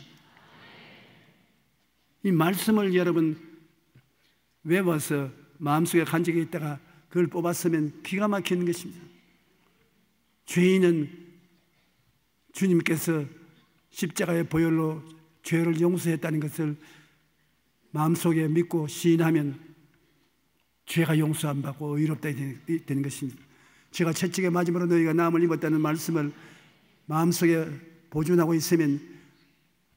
S4: 이 말씀을 여러분 외워서 마음속에 간직해 있다가 그걸 뽑았으면 기가 막히는 것입니다. 죄인은 주님께서 십자가의 보혈로 죄를 용서했다는 것을 마음속에 믿고 시인하면 죄가 용서 안 받고 의롭다 되는 것입니다. 제가 채찍에 맞음으로 너희가 나음을 입었다는 말씀을 마음속에 보존하고 있으면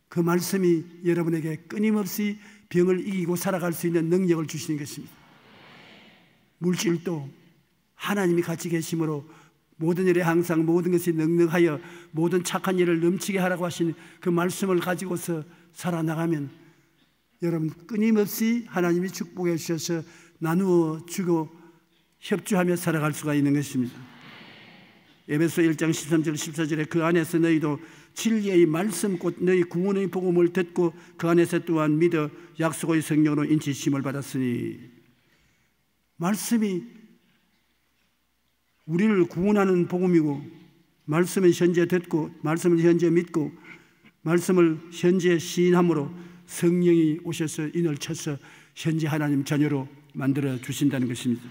S4: 그 말씀이 여러분에게 끊임없이 병을 이기고 살아갈 수 있는 능력을 주시는 것입니다. 물질도 하나님이 같이 계심으로 모든 일에 항상 모든 것이 넉넉하여 모든 착한 일을 넘치게 하라고 하신 그 말씀을 가지고서 살아나가면 여러분 끊임없이 하나님이 축복해 주셔서 나누어 주고 협조하며 살아갈 수가 있는 것입니다. 에베소 1장 13절 14절에 그 안에서 너희도 진리의 말씀 곧 너희 구원의 복음을 듣고 그 안에서 또한 믿어 약속의 성령으로 인치심을 받았으니, 말씀이 우리를 구원하는 복음이고 말씀은 현재 듣고 말씀을 현재 믿고 말씀을 현재 시인함으로 성령이 오셔서 인을 쳐서 현재 하나님 자녀로 만들어 주신다는 것입니다.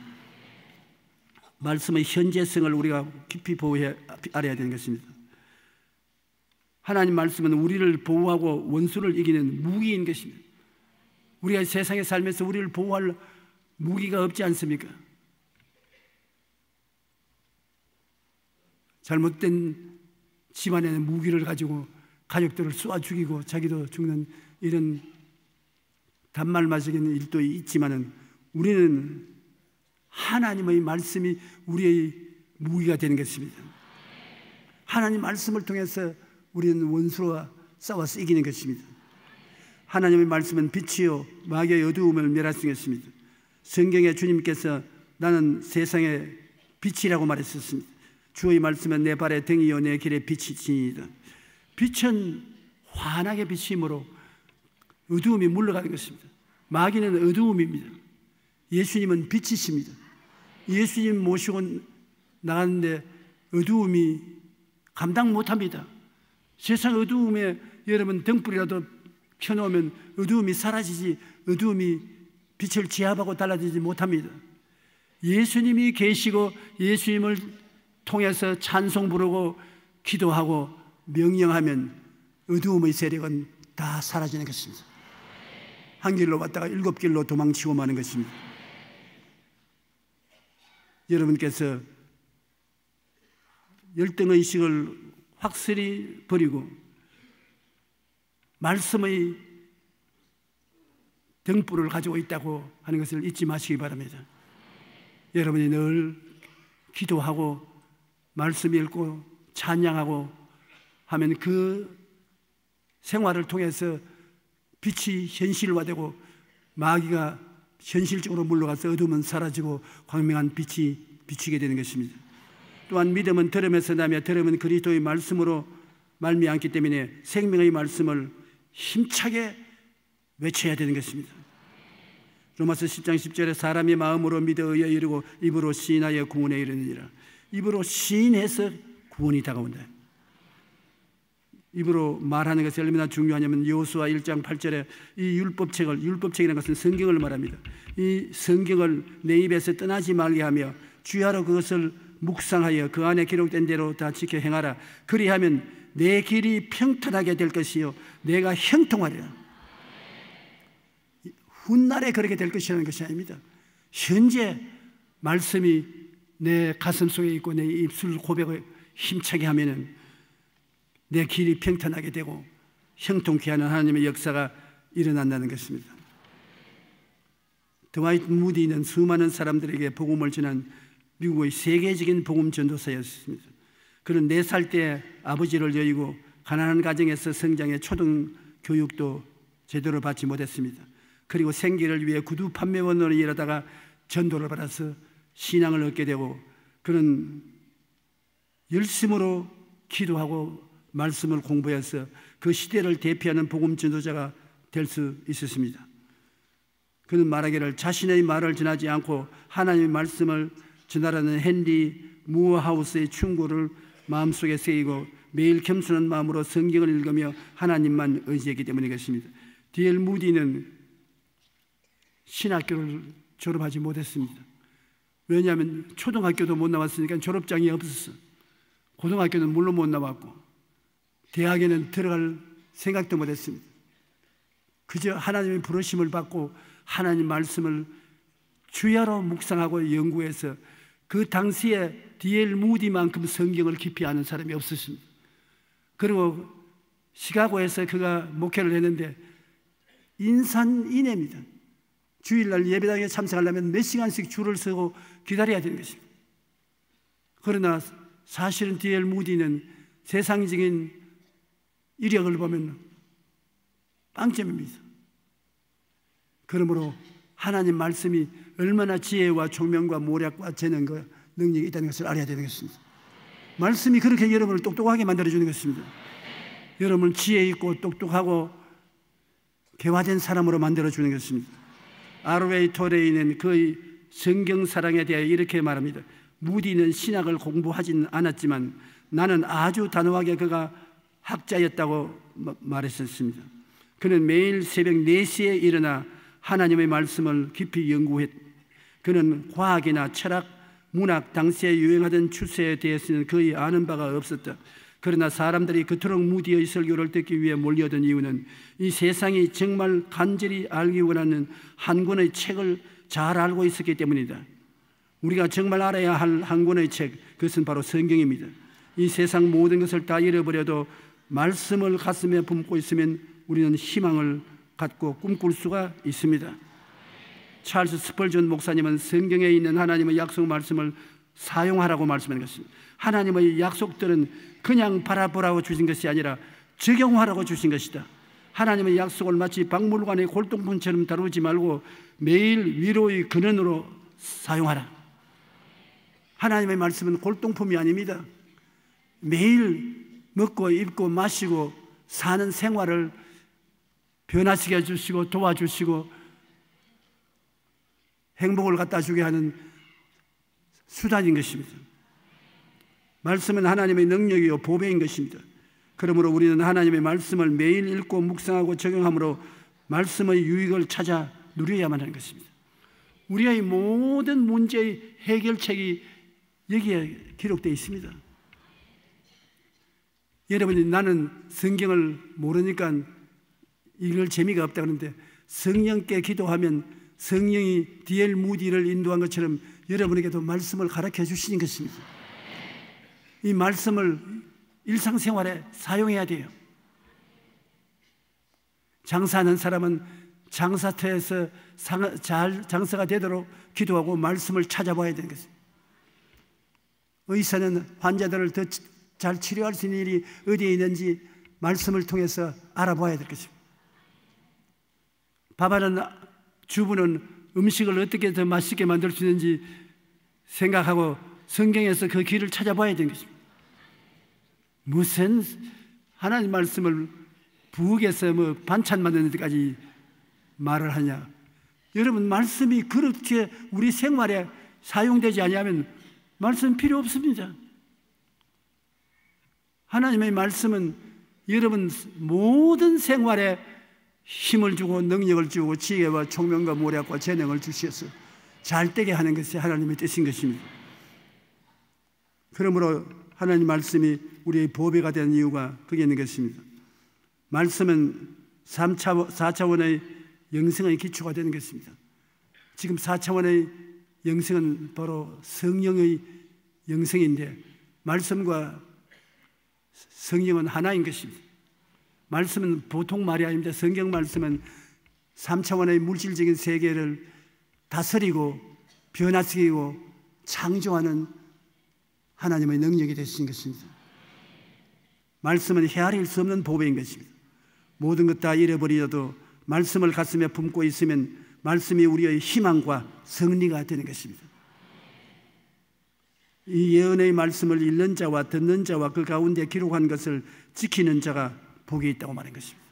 S4: 말씀의 현재성을 우리가 깊이 보호해 알아야 되는 것입니다. 하나님 말씀은 우리를 보호하고 원수를 이기는 무기인 것입니다. 우리가 세상에 살면서 우리를 보호할 무기가 없지 않습니까? 잘못된 집안의 무기를 가지고 가족들을 쏘아 죽이고 자기도 죽는 이런 단말맞이는 일도 있지만은 우리는 하나님의 말씀이 우리의 무기가 되는 것입니다. 하나님 말씀을 통해서 우리는 원수와 싸워서 이기는 것입니다. 하나님의 말씀은 빛이요 마귀의 어두움을 멸할 수 있습니다. 성경에 주님께서 나는 세상의 빛이라고 말했었습니다. 주의 말씀은 내 발의 등이요 내 길의 빛이니이다. 빛은 환하게 비침으로 어두움이 물러가는 것입니다. 마귀는 어두움입니다. 예수님은 빛이십니다. 예수님 모시고 나갔는데 어두움이 감당 못합니다. 세상 어두움에 여러분 등불이라도 켜놓으면 어두움이 사라지지 어두움이 빛을 제압하고 달라지지 못합니다. 예수님이 계시고 예수님을 통해서 찬송 부르고 기도하고 명령하면 어두움의 세력은 다 사라지는 것입니다. 한 길로 왔다가 7길로 도망치고 마는 것입니다. 여러분께서 열등의식을 확실히 버리고 말씀의 등불을 가지고 있다고 하는 것을 잊지 마시기 바랍니다. 여러분이 늘 기도하고 말씀 읽고 찬양하고 하면 그 생활을 통해서 빛이 현실화되고 마귀가 현실적으로 물러가서 어둠은 사라지고 광명한 빛이 비치게 되는 것입니다. 또한 믿음은 들음에서 나며 들음은 그리스도의 말씀으로 말미암기 때문에 생명의 말씀을 힘차게 외쳐야 되는 것입니다. 로마서 10장 10절에 사람이 마음으로 믿어 의에 이르고 입으로 시인하여 구원에 이르느니라. 입으로 시인해서 구원이 다가온다. 입으로 말하는 것이 얼마나 중요하냐면 여호수아 1장 8절에 이 율법책이라는 것은 성경을 말합니다. 이 성경을 내 입에서 떠나지 말게 하며 주야로 그것을 묵상하여 그 안에 기록된 대로 다 지켜 행하라. 그리하면 내 길이 평탄하게 될 것이요 내가 형통하리라. 훗날에 그렇게 될 것이라는 것이 아닙니다. 현재 말씀이 내 가슴 속에 있고 내 입술 고백을 힘차게 하면은 내 길이 평탄하게 되고 형통케 하는 하나님의 역사가 일어난다는 것입니다. 드와이트 무디는 수많은 사람들에게 복음을 전한 미국의 세계적인 복음 전도사였습니다. 그는 4살 때 아버지를 여의고 가난한 가정에서 성장해 초등 교육도 제대로 받지 못했습니다. 그리고 생계를 위해 구두 판매원으로 일하다가 전도를 받아서 신앙을 얻게 되고 그는 열심으로 기도하고 말씀을 공부해서 그 시대를 대표하는 복음 전도자가 될 수 있었습니다. 그는 말하기를 자신의 말을 전하지 않고 하나님의 말씀을 전하라는 헨리 무어하우스의 충고를 마음속에 새기고 매일 겸손한 마음으로 성경을 읽으며 하나님만 의지했기 때문이겠습니다. D.L. 무디는 신학교를 졸업하지 못했습니다. 왜냐하면 초등학교도 못 나왔으니까 졸업장이 없었어. 고등학교는 물론 못 나왔고 대학에는 들어갈 생각도 못했습니다. 그저 하나님의 부르심을 받고 하나님 말씀을 주야로 묵상하고 연구해서 그 당시에 D.L. 무디만큼 성경을 깊이 아는 사람이 없었습니다. 그리고 시카고에서 그가 목회를 했는데 인산인해입니다. 주일날 예배당에 참석하려면 몇 시간씩 줄을 서고 기다려야 되는 것입니다. 그러나 사실은 D.L. 무디는 세상적인 이력을 보면 빵점입니다. 그러므로 하나님 말씀이 얼마나 지혜와 총명과 모략과 재능과 능력이 있다는 것을 알아야 되는 것입니다. 말씀이 그렇게 여러분을 똑똑하게 만들어주는 것입니다. 여러분을 지혜 있고 똑똑하고 개화된 사람으로 만들어주는 것입니다. R.W. 토레이는 그의 성경 사랑에 대해 이렇게 말합니다. 무디는 신학을 공부하진 않았지만 나는 아주 단호하게 그가 학자였다고 말했었습니다. 그는 매일 새벽 4시에 일어나 하나님의 말씀을 깊이 연구했. 그는 과학이나 철학, 문학, 당시에 유행하던 추세에 대해서는 거의 아는 바가 없었다. 그러나 사람들이 그토록 무디의 설교를 듣기 위해 몰려든 이유는 이 세상이 정말 간절히 알기 원하는 한 권의 책을 잘 알고 있었기 때문이다. 우리가 정말 알아야 할 한 권의 책, 그것은 바로 성경입니다. 이 세상 모든 것을 다 잃어버려도 말씀을 가슴에 품고 있으면 우리는 희망을 갖고 꿈꿀 수가 있습니다. 찰스 스펄전 목사님은 성경에 있는 하나님의 약속 말씀을 사용하라고 말씀하는 것입니다. 하나님의 약속들은 그냥 바라보라고 주신 것이 아니라 적용하라고 주신 것이다. 하나님의 약속을 마치 박물관의 골동품처럼 다루지 말고 매일 위로의 근원으로 사용하라. 하나님의 말씀은 골동품이 아닙니다. 매일 먹고 입고 마시고 사는 생활을 변화시켜 해주시고 도와주시고 행복을 갖다 주게 하는 수단인 것입니다. 말씀은 하나님의 능력이요 보배인 것입니다. 그러므로 우리는 하나님의 말씀을 매일 읽고 묵상하고 적용함으로 말씀의 유익을 찾아 누려야만 하는 것입니다. 우리의 모든 문제의 해결책이 여기에 기록되어 있습니다. 여러분이 나는 성경을 모르니까 읽을 재미가 없다 그러는데 성령께 기도하면 성령이 D.L. 무디를 인도한 것처럼 여러분에게도 말씀을 가르쳐 주시는 것입니다. 이 말씀을 일상생활에 사용해야 돼요. 장사하는 사람은 장사터에서 잘 장사가 되도록 기도하고 말씀을 찾아봐야 되는 것입니다. 의사는 환자들을 더 잘 치료할 수 있는 일이 어디에 있는지 말씀을 통해서 알아봐야 될 것입니다. 밥하는 주부는 음식을 어떻게 더 맛있게 만들 수 있는지 생각하고 성경에서 그 길을 찾아봐야 되는 것입니다. 무슨 하나님 말씀을 부엌에서 뭐 반찬 만드는 데까지 말을 하냐. 여러분 말씀이 그렇게 우리 생활에 사용되지 않으면 말씀 필요 없습니다. 하나님의 말씀은 여러분 모든 생활에 힘을 주고 능력을 주고 지혜와 총명과 모략과 재능을 주셔서 잘되게 하는 것이 하나님의 뜻인 것입니다. 그러므로 하나님 말씀이 우리의 보배가 된 이유가 거기에 있는 것입니다. 말씀은 4차원의 영성의 기초가 되는 것입니다. 지금 4차원의 영성은 바로 성령의 영성인데 말씀과 성령은 하나인 것입니다. 말씀은 보통 말이 아닙니다. 성경 말씀은 3차원의 물질적인 세계를 다스리고 변화시키고 창조하는 하나님의 능력이 되신 것입니다. 말씀은 헤아릴 수 없는 보배인 것입니다. 모든 것 다 잃어버리어도 말씀을 가슴에 품고 있으면 말씀이 우리의 희망과 승리가 되는 것입니다. 이 예언의 말씀을 읽는 자와 듣는 자와 그 가운데 기록한 것을 지키는 자가 복이 있다고 말한 것입니다.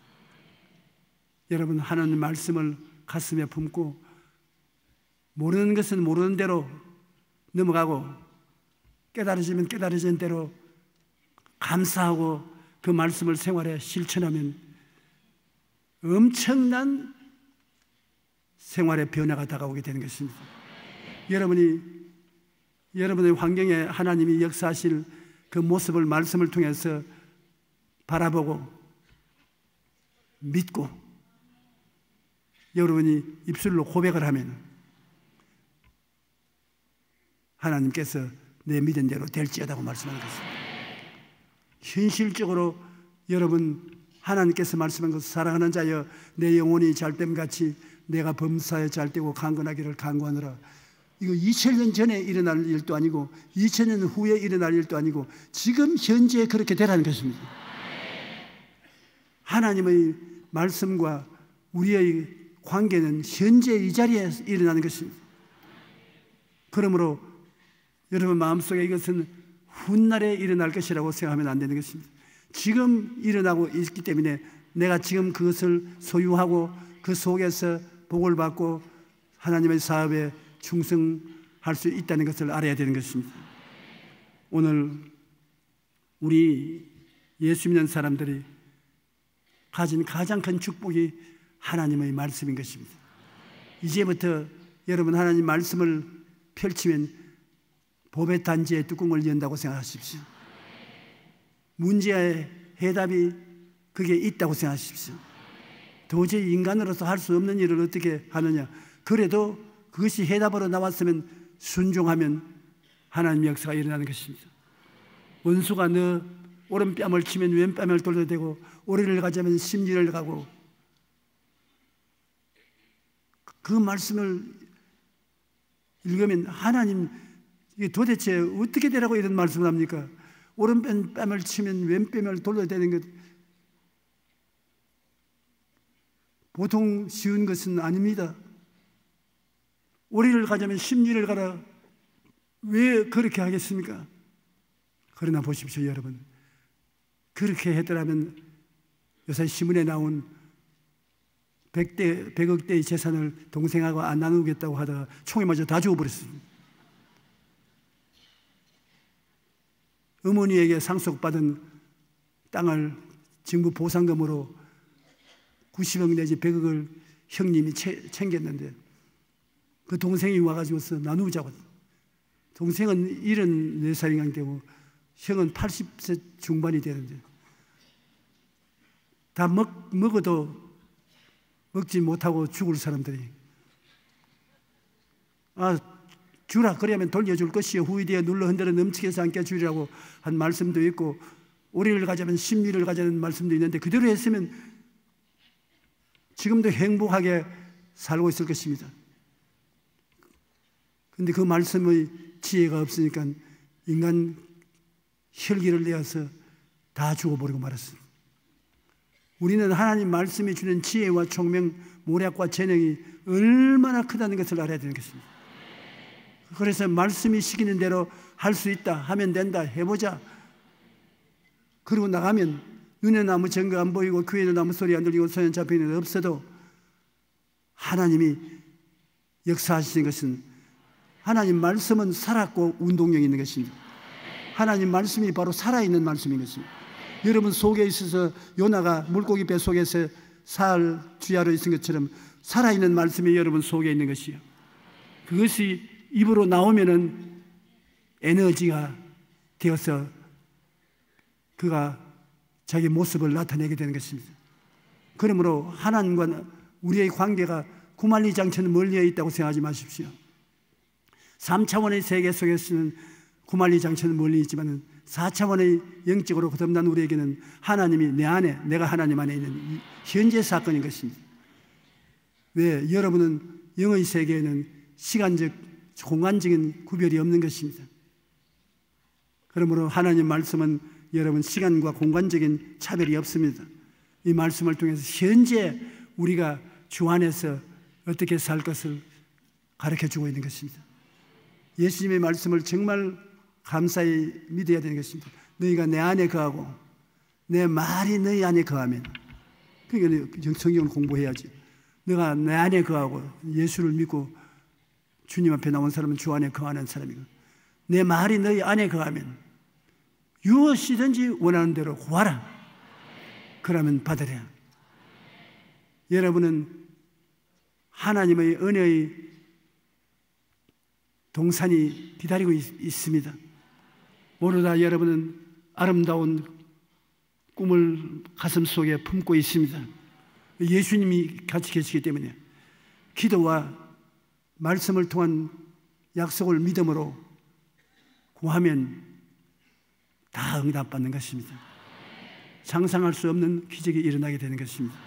S4: 여러분 하나님 말씀을 가슴에 품고 모르는 것은 모르는 대로 넘어가고 깨달아지면 깨달아진 대로 감사하고 그 말씀을 생활에 실천하면 엄청난 생활의 변화가 다가오게 되는 것입니다. 여러분의 환경에 하나님이 역사하실 그 모습을 말씀을 통해서 바라보고 믿고 여러분이 입술로 고백을 하면 하나님께서 내 믿은 대로 될지어다고 말씀하는 것입니다. 현실적으로 여러분 하나님께서 말씀한 것, 사랑하는 자여 내 영혼이 잘됨같이 내가 범사에 잘되고 강건하기를 간구하노라. 이거 2000년 전에 일어날 일도 아니고 2000년 후에 일어날 일도 아니고 지금 현재 그렇게 되라는 것입니다. 하나님의 말씀과 우리의 관계는 현재 이 자리에 일어나는 것입니다. 그러므로 여러분 마음속에 이것은 훗날에 일어날 것이라고 생각하면 안 되는 것입니다. 지금 일어나고 있기 때문에 내가 지금 그것을 소유하고 그 속에서 복을 받고 하나님의 사업에 충성할 수 있다는 것을 알아야 되는 것입니다. 오늘 우리 예수 믿는 사람들이 가진 가장 큰 축복이 하나님의 말씀인 것입니다. 이제부터 여러분 하나님 말씀을 펼치면 법의 단지의 뚜껑을 연다고 생각하십시오. 문제의 해답이 그게 있다고 생각하십시오. 도저히 인간으로서 할 수 없는 일을 어떻게 하느냐. 그래도 그것이 해답으로 나왔으면 순종하면 하나님의 역사가 일어나는 것입니다. 원수가 너 오른뺨을 치면 왼뺨을 돌려대고 오리를 가자면 심리를 가고, 그 말씀을 읽으면 하나님 이게 도대체 어떻게 되라고 이런 말씀을 합니까? 오른뺨을 치면 왼뺨을 돌려대는 것 보통 쉬운 것은 아닙니다. 오리를 가자면 심리를 가라. 왜 그렇게 하겠습니까? 그러나 보십시오 여러분, 그렇게 했더라면 요새 신문에 나온 100억대의 재산을 동생하고 안 나누겠다고 하다가 총에 맞아 다 죽어버렸습니다. 어머니에게 상속받은 땅을 정부 보상금으로 90억 내지 100억을 형님이 챙겼는데 그 동생이 와가지고서 나누자고. 동생은 74살인가 되고 형은 80세 중반이 되는데 다 먹어도 먹지 못하고 죽을 사람들이 주라 그러면 돌려줄 것이요 후이되어 눌러 흔들어 넘치게 해서 않게 주리라고 한 말씀도 있고, 오리를 가자면 심리를 가자는 말씀도 있는데 그대로 했으면 지금도 행복하게 살고 있을 것입니다. 그런데 그 말씀의 지혜가 없으니까 인간 혈기를 내어서 다 죽어버리고 말았습니다. 우리는 하나님 말씀이 주는 지혜와 총명, 모략과 재능이 얼마나 크다는 것을 알아야 되는 것입니다. 그래서 말씀이 시키는 대로 할 수 있다, 하면 된다, 해보자. 그리고 나가면 눈에 아무 증거 안 보이고 귀에는 아무 소리 안 들리고 손에 잡히는 게 없어도 하나님이 역사하시는 것은, 하나님 말씀은 살았고 운동력이 있는 것입니다. 하나님 말씀이 바로 살아있는 말씀인 것입니다. 여러분 속에 있어서 요나가 물고기 배 속에서 살 주야로 있은 것처럼 살아있는 말씀이 여러분 속에 있는 것이요, 그것이 입으로 나오면은 에너지가 되어서 그가 자기 모습을 나타내게 되는 것입니다. 그러므로 하나님과 우리의 관계가 구만리장처럼 멀리 있다고 생각하지 마십시오. 3차원의 세계 속에서는 구만리장처럼 멀리 있지만 4차원의 영적으로 거듭난 우리에게는 하나님이 내 안에, 내가 하나님 안에 있는 현재 사건인 것입니다. 왜? 여러분은 영의 세계에는 시간적, 공간적인 구별이 없는 것입니다. 그러므로 하나님 말씀은 여러분 시간과 공간적인 차별이 없습니다. 이 말씀을 통해서 현재 우리가 주 안에서 어떻게 살 것을 가르쳐주고 있는 것입니다. 예수님의 말씀을 정말 감사히 믿어야 되는 것입니다. 너희가 내 안에 거하고 내 말이 너희 안에 거하면, 그러니까 성경을 공부해야지. 너가 내 안에 거하고 예수를 믿고 주님 앞에 나온 사람은 주 안에 거하는 사람이고, 내 말이 너희 안에 거하면 무엇이든지 원하는 대로 구하라. 그러면 받으랴. 여러분은 하나님의 은혜의 동산이 기다리고 있습니다. 모두 다 여러분은 아름다운 꿈을 가슴 속에 품고 있습니다. 예수님이 같이 계시기 때문에 기도와 말씀을 통한 약속을 믿음으로 구하면 다 응답받는 것입니다. 상상할 수 없는 기적이 일어나게 되는 것입니다.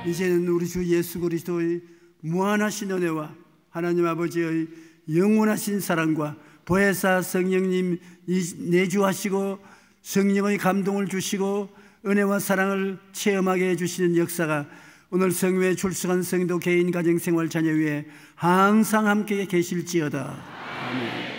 S4: 이제는 우리 주 예수 그리스도의 무한하신 은혜와 하나님 아버지의 영원하신 사랑과 보혜사 성령님 내주하시고 성령의 감동을 주시고 은혜와 사랑을 체험하게 해주시는 역사가 오늘 성회에 출석한 성도 개인 가정생활 자녀 위에 항상 함께 계실지어다. 아멘.